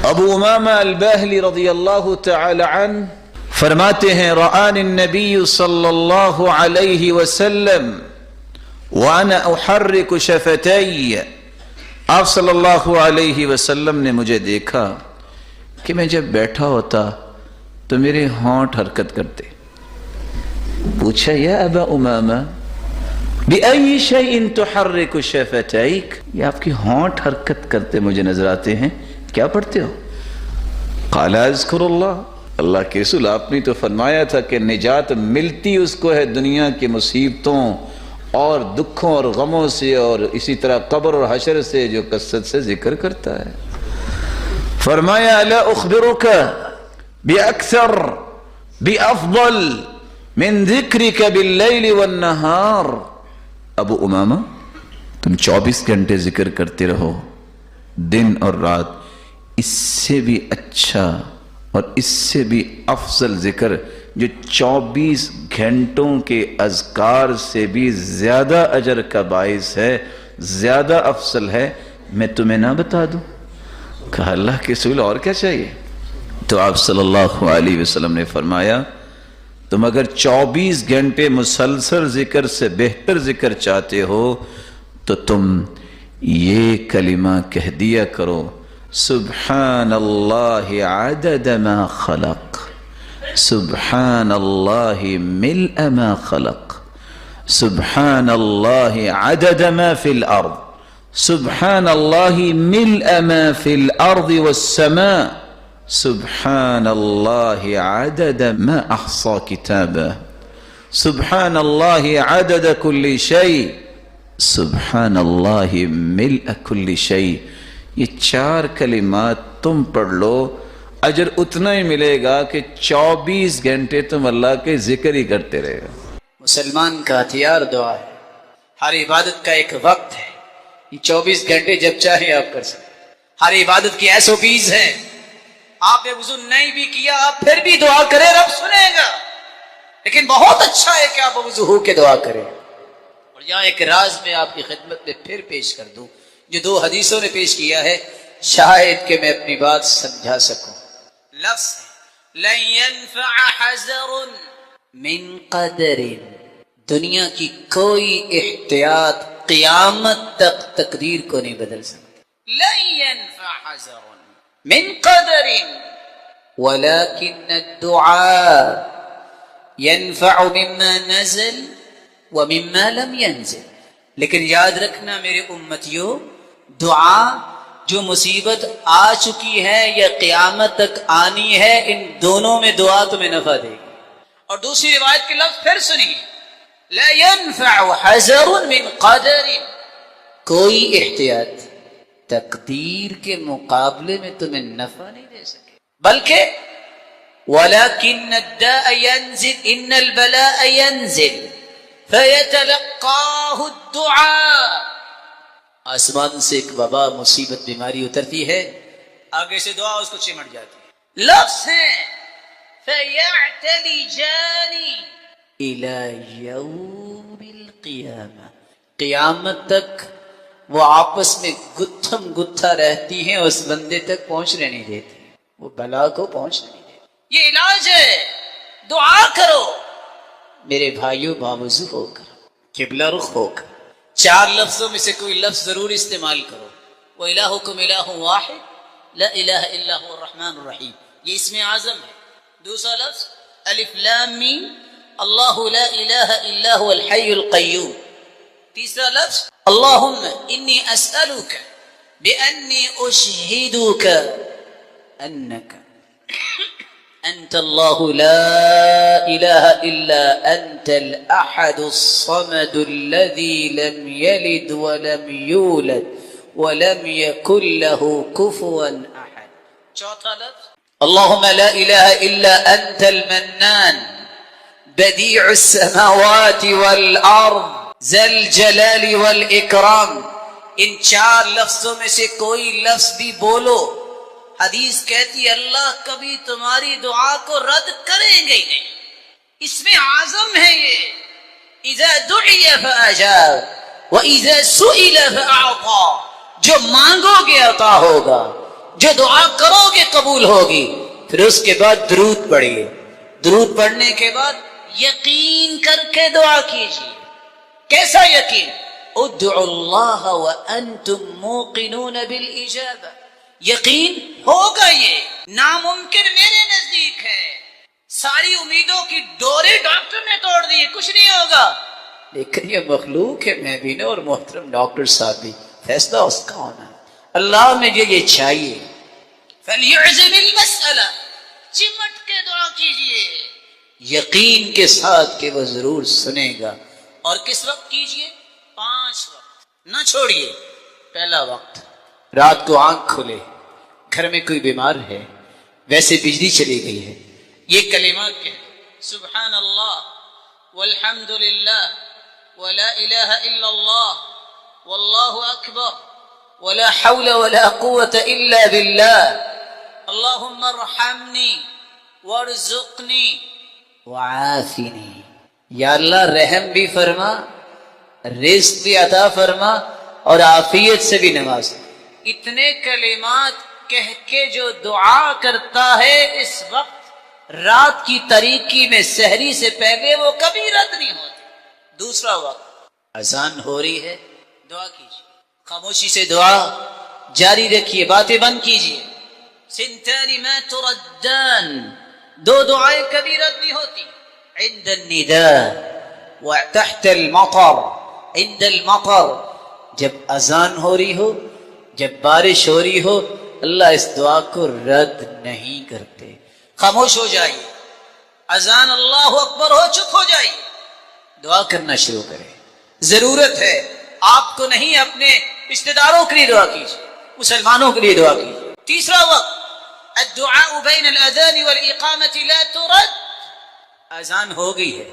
ابو امامہ الباہلی رضی اللہ تعالی عنہ فرماتے ہیں رآنی النبی صلی اللہ علیہ وسلم وانا احرک شفتی، آپ صلی اللہ علیہ وسلم نے مجھے دیکھا کہ میں جب بیٹھا ہوتا تو میرے ہونٹ حرکت کرتے. پوچھا یا ابا امامہ بأي شيء تحرك شفتيك، یہ آپ کی ہونٹ حرکت کرتے مجھے نظر آتے ہیں، کیا پڑھتے ہو؟ قال اذکر اللہ، اللہ کے رسول آپ نے تو فرمایا تھا کہ نجات ملتی اس کو ہے دنیا کی مصیبتوں اور دکھوں اور غموں سے، اور اسی طرح قبر اور حشر سے جو کثرت سے ذکر کرتا ہے. فرمایا الا اخبرک باکثر بافضل من ذکرک باللیل والنہار، ابو امامہ تم 24 گھنٹے ذکر کرتے رہو دن اور رات، اس سے بھی اچھا اور اس سے بھی افضل ذکر جو 24 گھنٹوں کے اذکار سے بھی زیادہ اجر کا باعث ہے، زیادہ افضل ہے، میں تمہیں نہ بتا دوں؟ کہا اللہ کے رسول اور کیا چاہیے؟ تو آپ صلی اللہ علیہ وسلم نے فرمایا تم اگر 24 گھنٹے مسلسل ذکر سے بہتر ذکر چاہتے ہو تو تم یہ کلمہ کہہ دیا کرو سبحان اللہ عدد ما خلق، سبحان اللہ ملء ما خلق، سبحان اللہ عدد ما فی الارض، سبحان اللہ ملء ما فی الارض والسماء، سبحان اللہ عدد ما احصى کتابہ، سبحان اللہ عدد کل شیء، سبحان اللہ ملء کل شیء. یہ 4 کلمات تم پڑھ لو، اجر اتنا ہی ملے گا کہ 24 گھنٹے تم اللہ کے ذکر ہی کرتے رہے گا. مسلمان کا ہتھیار دعا ہے، ہر عبادت کا ایک وقت ہے، یہ 24 گھنٹے جب چاہے آپ کر سکتے. ہر عبادت کی SOPs ہیں، آپ نے وضو نہیں بھی کیا آپ پھر بھی دعا کریں رب سنے گا، لیکن بہت اچھا ہے کہ آپ وضو ہو کے دعا کریں. اور یہاں ایک راز میں آپ کی خدمت میں پھر پیش کر دوں جو 2 حدیثوں نے پیش کیا ہے، شاید کہ میں اپنی بات سمجھا سکوں. لفظ لن ينفع حذر من قدر، دنیا کی کوئی احتیاط قیامت تک تقدیر کو نہیں بدل سکتی. لن ينفع حذر من قدر ولكن الدعاء ينفع مما نزل ومما لم ينزل. لیکن یاد رکھنا میرے امتیوں، دعا جو مصیبت آ چکی ہے یا قیامت تک آنی ہے، ان دونوں میں دعا تمہیں نفع دے گی. اور دوسری روایت کے لفظ پھر سنیے، لا ينفع حذر من قدر، کوئی احتیاط تقدیر کے مقابلے میں تمہیں نفع نہیں دے سکے، بلکہ وَلَكِنَّ الدَّاءَ يَنزِلْ إِنَّ الْبَلَاءَ يَنزِلْ فَيَتَلَقَّاهُ الدُّعَاء، آسمان سے ایک وبا مصیبت بیماری اترتی ہے، آگے سے دعا اس کو چمٹ جاتی ہے. لفظ ہے فَيَعْتَلِجَانِ إِلَى يَوْمِ الْقِيَامَةِ، قیامت تک وہ آپس میں گتھم گتھا رہتی ہیں، اس بندے تک پہنچنے نہیں دیتی، وہ بلا کو پہنچنے نہیں دیتی. یہ علاج ہے، دعا کرو میرے بھائیوں، باوضو ہو کر، قبلہ رخ ہو کر. 4 لفظوں میں سے کوئی لفظ ضرور استعمال کرو. وَإِلَٰهُكُمْ إِلَٰهٌ وَاحِدٌ لَا إِلَٰهَ إِلَّا هُوَ الرَّحْمَٰنُ الرَّحِيمُ، یہ اسم اعظم ہے. دوسرا لفظ الف لام میم اللہ لا الہ الا هو الحی القیوم. تیسرا لفظ اللہم انی اسألک بأنی اشہدک انک انت اللہ لا الہ الا انت الاحد الصمد الذي لم يلد ولم يولد ولم يكن له كفوا احد. چوتھا لفظ اللہم لا الہ الا انت المنان بدیع السماوات والارض ذا الجلال والاکرام. ان 4 لفظوں میں سے کوئی لفظ بھی بولو، حدیث کہتی ہے اللہ کبھی تمہاری دعا کو رد کریں گے ہی نہیں. اس میں اعظم ہے یہ، اذا دعی فاجاب واذا سئل فاعطى، جو مانگو گے عطا ہوگا، جو دعا کرو گے قبول ہوگی. پھر اس کے بعد درود پڑھیے. درود پڑھنے کے بعد یقین کر کے دعا کیجیے. کیسا یقین؟ ادعوا اللہ وانتم موقنون بالاجابہ. یقین ہوگا، یہ ناممکن میرے نزدیک ہے. ساری امیدوں کی ڈورے ڈاکٹر نے توڑ دی، کچھ نہیں ہوگا. لیکن یہ مخلوق ہے، میں بھی نہ اور محترم ڈاکٹر صاحب بھی، فیصلہ اس کا ہونا. اللہ میں یہ چاہیے. فَلْيُعْزِمِ الْمَسْأَلَةَ، چمٹ کے دعا کیجئے یقین کے ساتھ کہ وہ ضرور سنے گا. اور کس وقت کیجئے؟ 5 وقت نہ چھوڑیے. پہلا وقت رات کو آنکھ کھلے، گھر میں کوئی بیمار ہے، ویسے بجلی چلی گئی ہے، یہ کلمات کہہ سبحان اللہ والحمد للہ ولا الہ الا اللہ واللہ اکبر ولا حول ولا قوة الا باللہ اللہم ارحمنی وارزقنی وعافنی. یا اللہ رحم بھی فرما، رزق بھی عطا فرما اور عافیت سے بھی نواز. اتنے کلمات کہہ کے جو دعا کرتا ہے اس وقت رات کی تاریکی میں سحری سے پہلے، وہ کبھی رد نہیں ہوتی. دوسرا وقت اذان ہو رہی ہے، دعا کیجیے. خاموشی سے دعا جاری رکھیے، باتیں بند کیجیے. سنتان ما تردان، 2 دعائیں کبھی رد نہیں ہوتی. عند النداء وتحت المطر. عند المطر، جب اذان ہو رہی ہو، جب بارش ہو رہی ہو، اللہ اس دعا کو رد نہیں کرتے. خاموش ہو جائیے، اذان اللہ اکبر ہو، چپ ہو جائیے، دعا کرنا شروع کریں. ضرورت ہے آپ کو نہیں، اپنے رشتہ داروں کے لیے دعا کیجیے، مسلمانوں کے لیے دعا کیجیے. تیسرا وقت الدعاء بین الاذان والاقامۃ لا ترد. اذان ہو گئی ہے،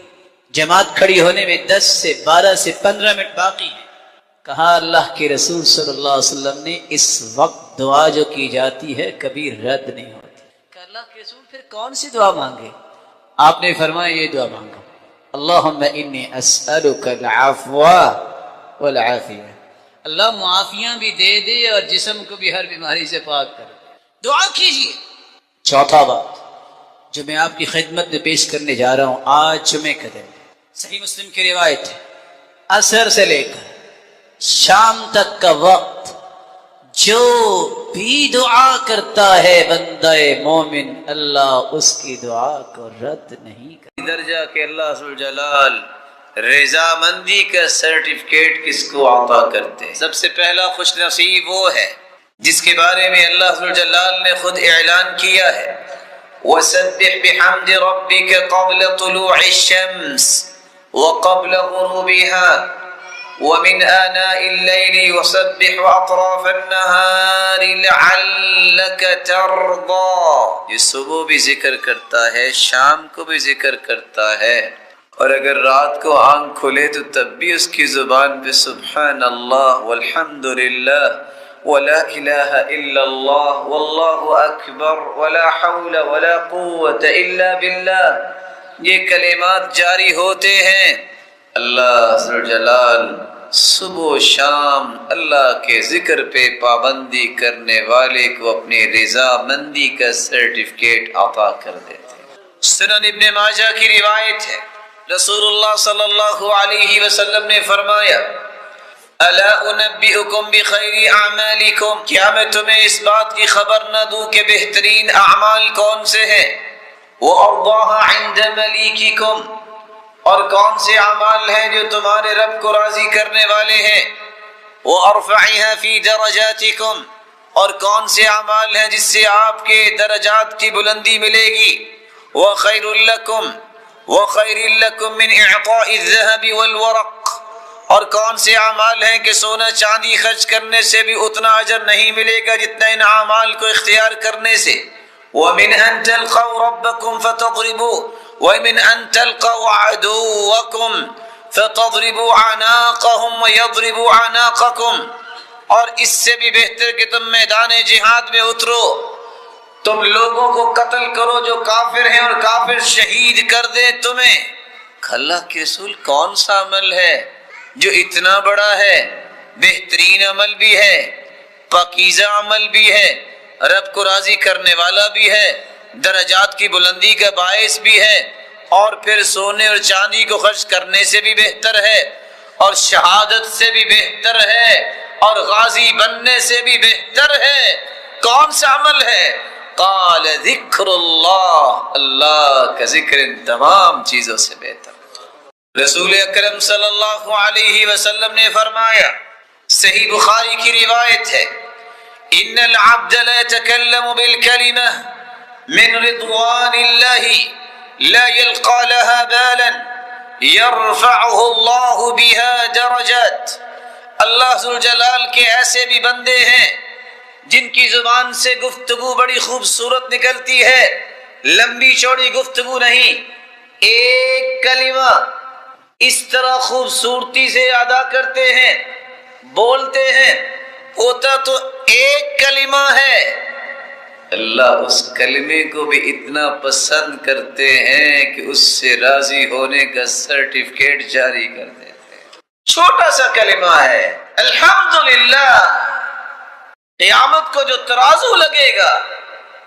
جماعت کھڑی ہونے میں 10 سے 12 سے 15 منٹ باقی ہے. کہا اللہ کے رسول صلی اللہ علیہ وسلم نے اس وقت دعا جو کی جاتی ہے کبھی رد نہیں ہوتی. کہ اللہ کے رسول پھر کون سی دعا مانگے؟ آپ نے فرمایا یہ دعا مانگو، اللہم انی اسألک العفو والعافیہ. اللہ معافیاں بھی دے دے اور جسم کو بھی ہر بیماری سے پاک کر دے. دعا کیجیے. چوتھا بات جو میں آپ کی خدمت میں پیش کرنے جا رہا ہوں آج جمعے کا دن، صحیح مسلم کی روایت ہے، عصر سے لے کر شام تک کا وقت جو بھی دعا کرتا ہے بندہ مومن، اللہ اس کی دعا کو رد نہیں کرتا. درجہ کہ اللہ ذوالجلال رضامندی کا سرٹیفکیٹ کس کو عطا کرتے ہیں؟ سب سے پہلا خوش نصیب وہ ہے جس کے بارے میں اللہ ذوالجلال نے خود اعلان کیا ہے وَسَبِّحْ بِحَمْدِ رَبِّكَ قَبْلَ طُلُوعِ الشَّمْسِ وَقَبْلَ غُرُوبِهَا وَمِنْ آنَاءِ اللَّيْلِ وَسَبِّحْ وَأَطْرَافَ النَّهَارِ لَعَلَّكَ تَرْضَى. یہ صبح بھی ذکر کرتا ہے، شام کو بھی ذکر کرتا ہے، اور اگر رات کو آنکھ کھلے تو تب بھی اس کی زبان پہ سبحان اللہ والحمد للہ ولا الہ الا اللہ واللہ اکبر ولا حول ولا قوة الا باللہ، یہ کلمات جاری ہوتے ہیں. اللہ ذوالجلال صبح و شام اللہ کے ذکر پہ پابندی کرنے والے کو اپنی رضامندی کا سرٹیفکیٹ عطا کر دیتے ہیں. سنن ابن ماجہ کی روایت ہے، رسول اللہ صلی اللہ علیہ وسلم نے فرمایا الا انبئکم بخیر اعمالکم، کیا میں تمہیں اس بات کی خبر نہ دوں کہ بہترین اعمال کون سے ہیں؟ وارضاها عند ملیککم، اور کون سے اعمال ہیں جو تمہارے رب کو راضی کرنے والے ہیں؟ وارفعها فی درجاتکم، اور کون سے اعمال ہیں جس سے آپ کے درجات کی بلندی ملے گی؟ وخیر لکم وخیر لکم من اعطاء الذهب والورق، اور کون سے اعمال ہیں کہ سونا چاندی خرچ کرنے سے بھی اتنا اجر نہیں ملے گا جتنا ان اعمال کو اختیار کرنے سے. ومن ان تلقوا ربکم فتضربوا ومن ان تلقوا عدوکم فتضربوا اعناقهم ويضربوا اعناقكم، اور اس سے بھی بہتر کہ تم میدان جہاد میں اترو، تم لوگوں کو قتل کرو جو کافر ہیں اور کافر شہید کر دیں تمہیں. اللہ کے رسول کون سا عمل ہے جو اتنا بڑا ہے، بہترین عمل بھی ہے، پاکیزہ عمل بھی ہے، رب کو راضی کرنے والا بھی ہے، درجات کی بلندی کا باعث بھی ہے، اور پھر سونے اور چاندی کو خرچ کرنے سے بھی بہتر ہے، اور شہادت سے بھی بہتر ہے، اور غازی بننے سے بھی بہتر ہے۔ کون سا عمل ہے؟ قال ذکر اللہ، اللہ کا ذکر ان تمام چیزوں سے بہتر۔ رسول اکرم صلی اللہ علیہ وسلم نے فرمایا، صحیح بخاری کی روایت ہے، ان العبد لا يتكلم بالكلمة من رضوان الله لا يلقى لها بالا يرفعه الله بها درجات۔ اللہ ذوالجلال کے ایسے بھی بندے ہیں جن کی زبان سے گفتگو بڑی خوبصورت نکلتی ہے، لمبی چوڑی گفتگو نہیں، ایک کلمہ اس طرح خوبصورتی سے ادا کرتے ہیں، بولتے ہیں، ہوتا تو ایک کلمہ ہے، اللہ اس کلمے کو بھی اتنا پسند کرتے ہیں کہ اس سے راضی ہونے کا سرٹیفکیٹ جاری کر دیتے ہیں۔ چھوٹا سا کلمہ ہے، الحمدللہ۔ قیامت کو جو ترازو لگے گا،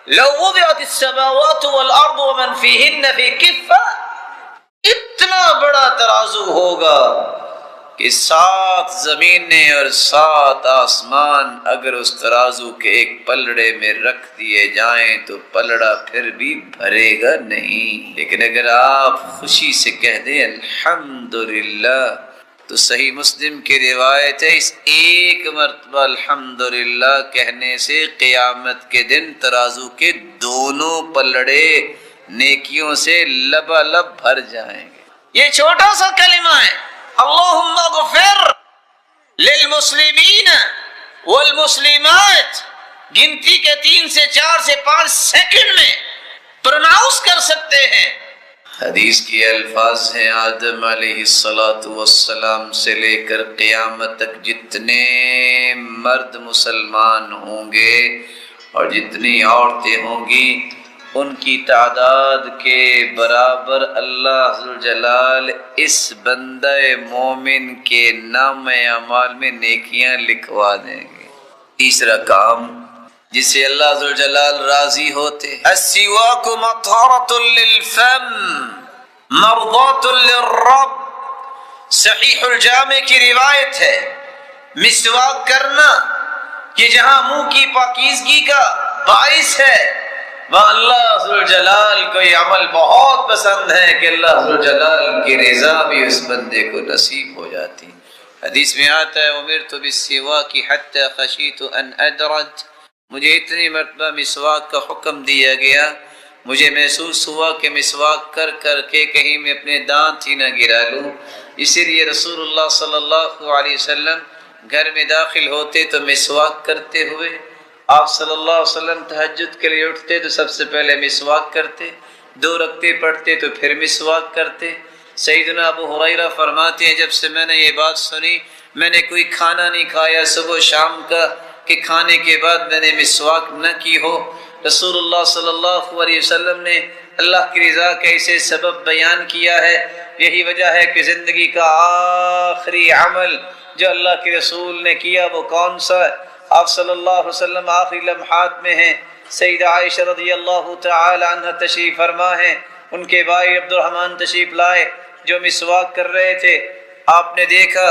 لو وضعت السماوات والارض ومن فیہن فی کفہ، اتنا بڑا ترازو ہوگا کہ 7 زمینیں اور 7 آسمان اگر اس ترازو کے ایک پلڑے میں رکھ دیے جائیں تو پلڑا پھر بھی بھرے گا نہیں۔ لیکن اگر آپ خوشی سے کہہ دیں الحمدللہ، تو صحیح مسلم کی روایت ہے، اس ایک مرتبہ الحمدللہ کہنے سے قیامت کے دن ترازو کے دونوں پلڑے نیکیوں سے لبالب بھر جائیں گے۔ یہ چھوٹا سا کلمہ ہے، اللہم اغفر للمسلمین والمسلمات، گنتی کے 3 سے 4 سے 5 سیکنڈ میں پروناؤنس کر سکتے ہیں۔ حدیث کے الفاظ ہیں، آدم علیہ السلام سے لے کر قیامت تک جتنے مرد مسلمان ہوں گے اور جتنی عورتیں ہوں گی، ان کی تعداد کے برابر اللہ ذوالجلال اس بندہ مومن کے نام اعمال میں نیکیاں لکھوا دیں گے۔ تیسرا کام جس سے اللہ ذوالجلال راضی ہوتے، السواک مطہرۃ للفم مرضات للرب۔ صحیح الجامع کی روایت ہے، مسواک کرنا کہ جہاں منہ کی پاکیزگی کا باعث ہے، وہاں اللہ ذوالجلال کو یہ عمل بہت پسند ہے کہ اللہ ذوالجلال کی رضا بھی اس بندے کو نصیب ہو جاتی۔ حدیث میں آتا ہے، امرت بالسواک حتی خشیت ان ادرج، مجھے اتنی مرتبہ مسواک کا حکم دیا گیا، مجھے محسوس ہوا کہ مسواک کر کر کے کہیں میں اپنے دانت ہی نہ گرا لوں۔ اسی لیے رسول اللہ صلی اللہ علیہ وسلم گھر میں داخل ہوتے تو مسواک کرتے ہوئے، آپ صلی اللہ علیہ وسلم تہجد کے لیے اٹھتے تو سب سے پہلے مسواک کرتے، 2 رکعتیں پڑھتے تو پھر مسواک کرتے۔ سیدنا ابو ہریرہ فرماتے ہیں، جب سے میں نے یہ بات سنی، میں نے کوئی کھانا نہیں کھایا صبح شام کا کہ کھانے کے بعد میں نے مسواک نہ کی ہو۔ رسول اللہ صلی اللہ علیہ وسلم نے اللہ کی رضا کا اسے سبب بیان کیا ہے۔ یہی وجہ ہے کہ زندگی کا آخری عمل جو اللہ کے رسول نے کیا وہ کون سا ہے؟ آپ صلی اللہ علیہ وسلم آخری لمحات میں ہیں، سیدہ عائشہ رضی اللہ تعالی عنہ تشریف فرما ہیں، ان کے بھائی عبد الرحمن تشریف لائے جو مسواک کر رہے تھے۔ آپ نے دیکھا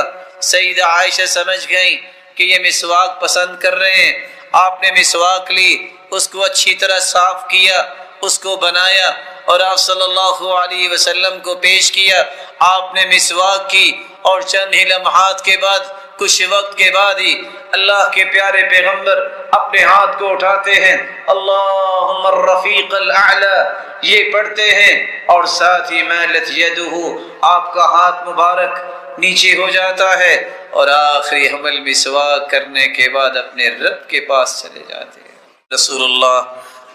سیدہ عائشہ سمجھ گئیں کہ یہ مسواک پسند کر رہے ہیں۔ آپ نے مسواک لی، اس کو اچھی طرح صاف کیا، اس کو بنایا اور آپ صلی اللہ علیہ وسلم کو پیش کیا۔ آپ نے مسواک کی اور چند ہی لمحات کے بعد، کچھ وقت کے بعد ہی اللہ کے پیارے پیغمبر اپنے ہاتھ کو اٹھاتے ہیں، اللہم الرفیق الاعلی، یہ پڑھتے ہیں اور ساتھ ہی مالت یدہ، آپ کا ہاتھ مبارک نیچے ہو جاتا ہے اور آخری عمل مسواک کرنے کے بعد اپنے رب کے پاس چلے جاتے ہیں۔ رسول اللہ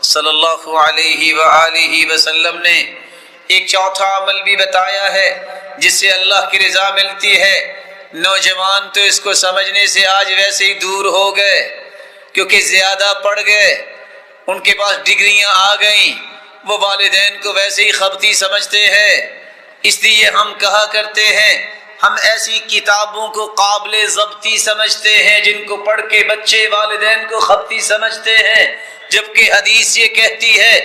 صلی اللہ علیہ وآلہ وسلم نے ایک چوتھا عمل بھی بتایا ہے جس سے اللہ کی رضا ملتی ہے۔ نوجوان تو اس کو سمجھنے سے آج ویسے ہی دور ہو گئے کیونکہ زیادہ پڑھ گئے، ان کے پاس ڈگریاں آ گئیں، وہ والدین کو ویسے ہی خبطی سمجھتے ہیں۔ اس لیے ہم کہا کرتے ہیں ہم ایسی کتابوں کو قابل ضبطی سمجھتے ہیں جن کو پڑھ کے بچے والدین کو خطی سمجھتے ہیں، جبکہ حدیث یہ کہتی ہے،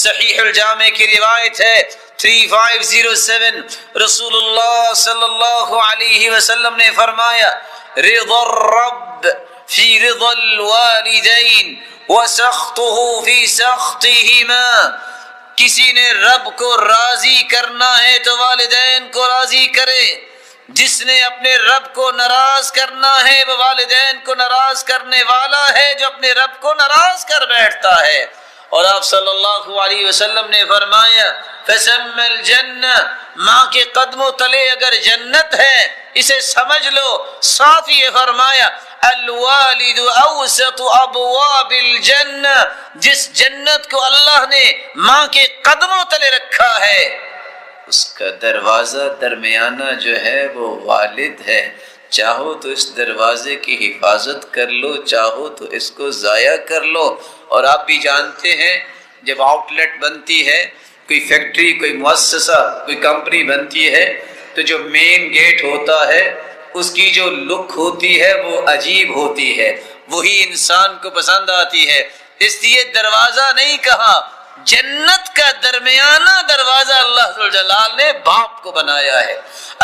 صحیح الجامع کی روایت ہے 3507، رسول اللہ صلی اللہ علیہ وسلم نے فرمایا، رضا الرب فی رضا الوالدین وسخطہ فی سخطہما، کسی نے رب کو راضی کرنا ہے تو والدین کو راضی کرے، جس نے اپنے رب کو ناراض کرنا ہے وہ والدین کو ناراض کرنے والا ہے جو اپنے رب کو ناراض کر بیٹھتا ہے۔ اور آپ صلی اللہ علیہ وسلم نے فرمایا، فَسَمَّ الْجَنَّةِ، ماں کے قدموں تلے اگر جنت ہے اسے سمجھ لو۔ ساتھ یہ فرمایا، الوالد اوسط ابواب الجنہ، جس جنت کو اللہ نے ماں کے قدموں تلے رکھا ہے اس کا دروازہ درمیانہ جو ہے وہ والد ہے۔ چاہو تو اس دروازے کی حفاظت کر لو، چاہو تو اس کو ضائع کر لو۔ اور آپ بھی جانتے ہیں جب آؤٹ لیٹ بنتی ہے، کوئی فیکٹری، کوئی مؤسسہ، کوئی کمپنی بنتی ہے، تو جو مین گیٹ ہوتا ہے اس کی جو لک ہوتی ہے وہ عجیب ہوتی ہے، وہی انسان کو پسند آتی ہے۔ اس لیے دروازہ نہیں کہا، جنت کا درمیانہ دروازہ اللہ ذوالجلال نے باپ کو بنایا ہے۔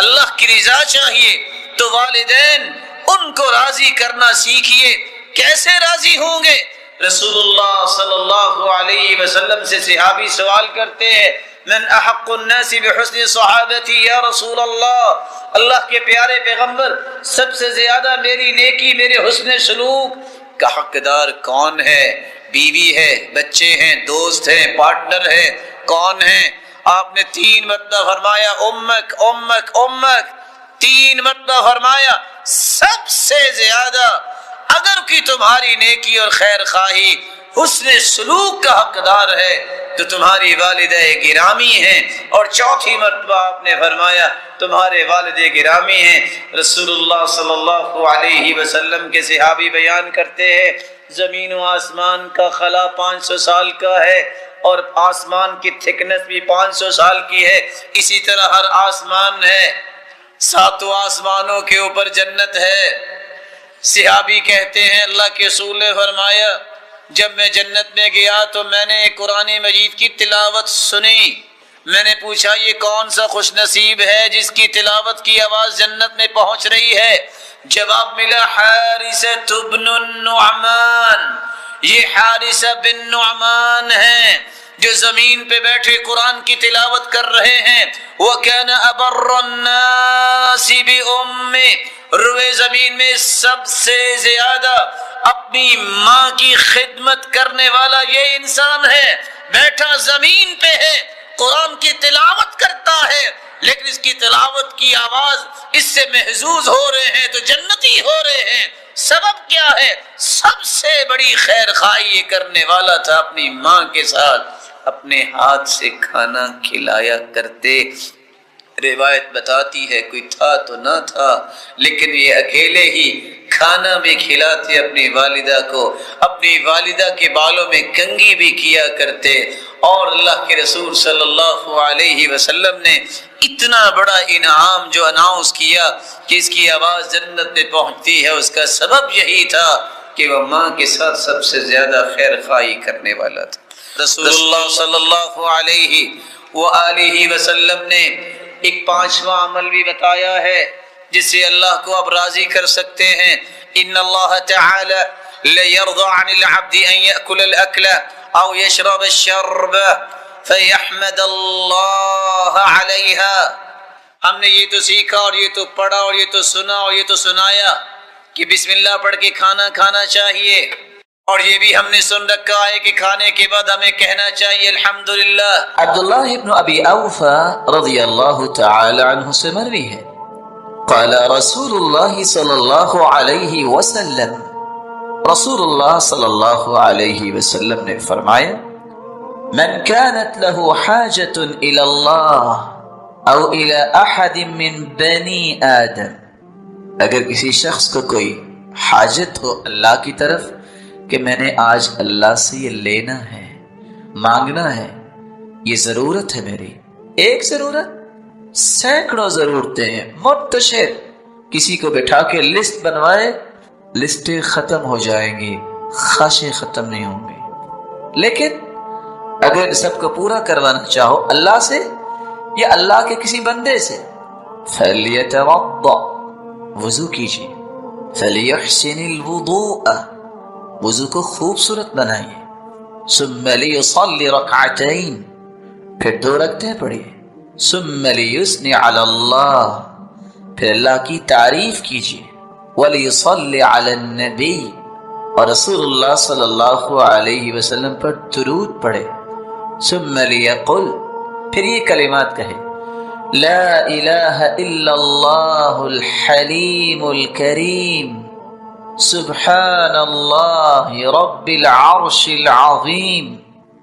اللہ کی رضا چاہیے تو والدین ان کو راضی کرنا سیکھیے۔ کیسے راضی ہوں گے؟ رسول اللہ صلی اللہ علیہ وسلم سے صحابی سوال کرتے ہیں، من احق الناس بحسن صحابتی یا رسول اللہ کے پیارے پیغمبر، سب سے زیادہ میری نیکی، میرے حسن سلوک کا حقدار کون ہے؟ بیوی ہے، بچے ہیں، دوست ہیں، پارٹنر ہے، کون ہے؟ آپ نے 3 مرتبہ فرمایا امک امک امک، 3 مرتبہ فرمایا سب سے زیادہ اگر کوئی تمہاری نیکی اور خیر خواہی حسن سلوک کا حقدار ہے تو تمہاری والدہ گرامی ہیں، اور 4تھی مرتبہ آپ نے فرمایا تمہارے والد گرامی ہیں۔ رسول اللہ صلی اللہ علیہ وسلم کے صحابی بیان کرتے ہیں، زمین و آسمان کا خلا 500 سال کا ہے اور آسمان کی تھکنس بھی 500 سال کی ہے، اسی طرح ہر آسمان ہے، 7 آسمانوں کے اوپر جنت ہے۔ صحابی کہتے ہیں اللہ کے رسول نے فرمایا جب میں جنت میں گیا تو میں نے قرآن مجید کی تلاوت سنی، میں نے پوچھا یہ کون سا خوش نصیب ہے جس کی تلاوت کی آواز جنت میں پہنچ رہی ہے؟ جواب ملا حارثہ بن النعمان، یہ حارثہ بن نعمان ہیں جو زمین پہ بیٹھے قرآن کی تلاوت کر رہے ہیں۔ وَكَانَ أَبَرَّ النَّاسِ بِأُمِّهِ، روئے زمین میں سب سے زیادہ اپنی ماں کی خدمت کرنے والا یہ انسان ہے، بیٹھا زمین پہ ہے، قرآن کی تلاوت کرتا ہے، لیکن اس کی تلاوت کی آواز اس سے محظوظ ہو رہے ہیں تو جنتی ہو رہے ہیں۔ سبب کیا ہے؟ سب سے بڑی خیر خواہی یہ کرنے والا تھا، اپنی ماں کے ساتھ اپنے ہاتھ سے کھانا کھلایا کرتے۔ روایت بتاتی ہے کوئی تھا تو نہ تھا لیکن یہ اکیلے ہی کھانا بھی کھلاتے اپنی والدہ کو، اپنی والدہ کے بالوں میں کنگھی بھی کیا کرتے، اور اللہ کے رسول صلی اللہ علیہ وسلم نے اتنا بڑا انعام جو اناؤنس کیا کہ اس کی آواز جنت میں پہنچتی ہے، اس کا سبب یہی تھا کہ وہ ماں کے ساتھ سب سے زیادہ خیر خواہی کرنے والا تھا۔ رسول اللہ صلی اللہ علیہ وآلہ وسلم نے ایک 5واں عمل بھی بتایا ہے جس سے اللہ کو آپ راضی کر سکتے ہیں۔ ان اللہ تعالی لیرضى عن العبد ان يأكل الاكل او يشرب الشرب فيحمد اللہ علیہا۔ ہم نے یہ تو سیکھا اور یہ تو پڑھا اور یہ تو سنا اور یہ تو سنایا کہ بسم اللہ پڑھ کے کھانا کھانا چاہیے، اور یہ بھی ہم نے سن رکھا ہے کہ کھانے کے بعد ہمیں کہنا چاہیے الحمدللہ۔ عبداللہ ابن ابی اوفا رضی اللہ تعالی عنہ سے مروی ہے، قال رسول اللہ صلی اللہ علیہ وسلم، رسول اللہ صلی اللہ علیہ وسلم نے فرمایا، من كانت له حاجة الى اللہ او الى احد من بنی آدم، اگر کسی شخص کو کوئی حاجت ہو اللہ کی طرف کہ میں نے آج اللہ سے یہ لینا ہے، مانگنا ہے، یہ ضرورت ہے میری، ایک ضرورت سینکڑوں ضرورتیں ہیں منتشر، کسی کو بٹھا کے لسٹ بنوائے، لسٹیں ختم ہو جائیں گی، خواہشیں ختم نہیں ہوں گی۔ لیکن اگر سب کو پورا کروانا چاہو اللہ سے یا اللہ کے کسی بندے سے، فَلْيَتَوَضَّأْ، وضو کیجیے، فَلْيُحْسِنِ الْوُضُوءَ، وضو کو خوبصورت بنائیے، ثُمَّ لِيُصَلِّ رَكْعَتَيْن، پھر 2 رکعتیں پڑھیے، ثُمَّ لِيُثْنِ عَلَى اللَّهِ، پھر اللہ کی تعریف کیجیے، وَلِيُصَلِّ عَلَى النَّبِيِّ، اور رسول اللہ صلی اللہ علیہ وسلم پر درود پڑھے، ثُمَّ لِيَقُلْ، پھر یہ کلمات کہے، لا الہ الا اللہ الحلیم الکریم، سبحان اللہ رب العرش العظیم،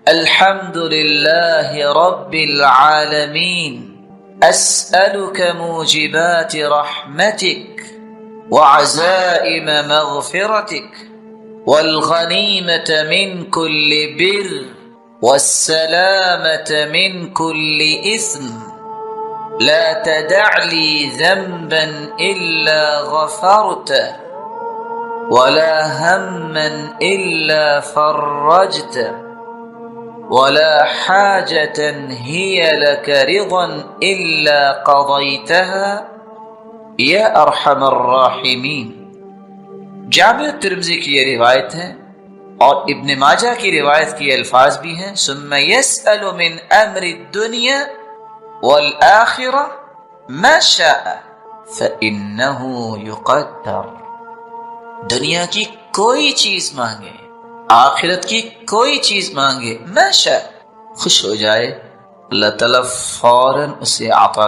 الحمد للہ رب العالمین، اسألک موجبات رحمتک وعزائم مغفرتک والغنیمة من كل بر والسلامة من كل إثم، لا تدع لي ذنبا إلا غفرته ولا هما إلا فرجته ولا حاجة هي لك رضا إلا قضيتها يا أرحم الراحمين۔ جامع ترمذی کی یہ روایت ہے، اور ابن ماجہ کی روایت کی الفاظ بھی ہیں، ثم يسأل من أمر الدنيا والآخرة ما شاء فإنه يقدر، دنیا کی کوئی چیز مانگے، آخرت کی کوئی چیز مانگے، ما شاء، خوش ہو جائے، اللہ تعالیٰ فوراً اسے عطا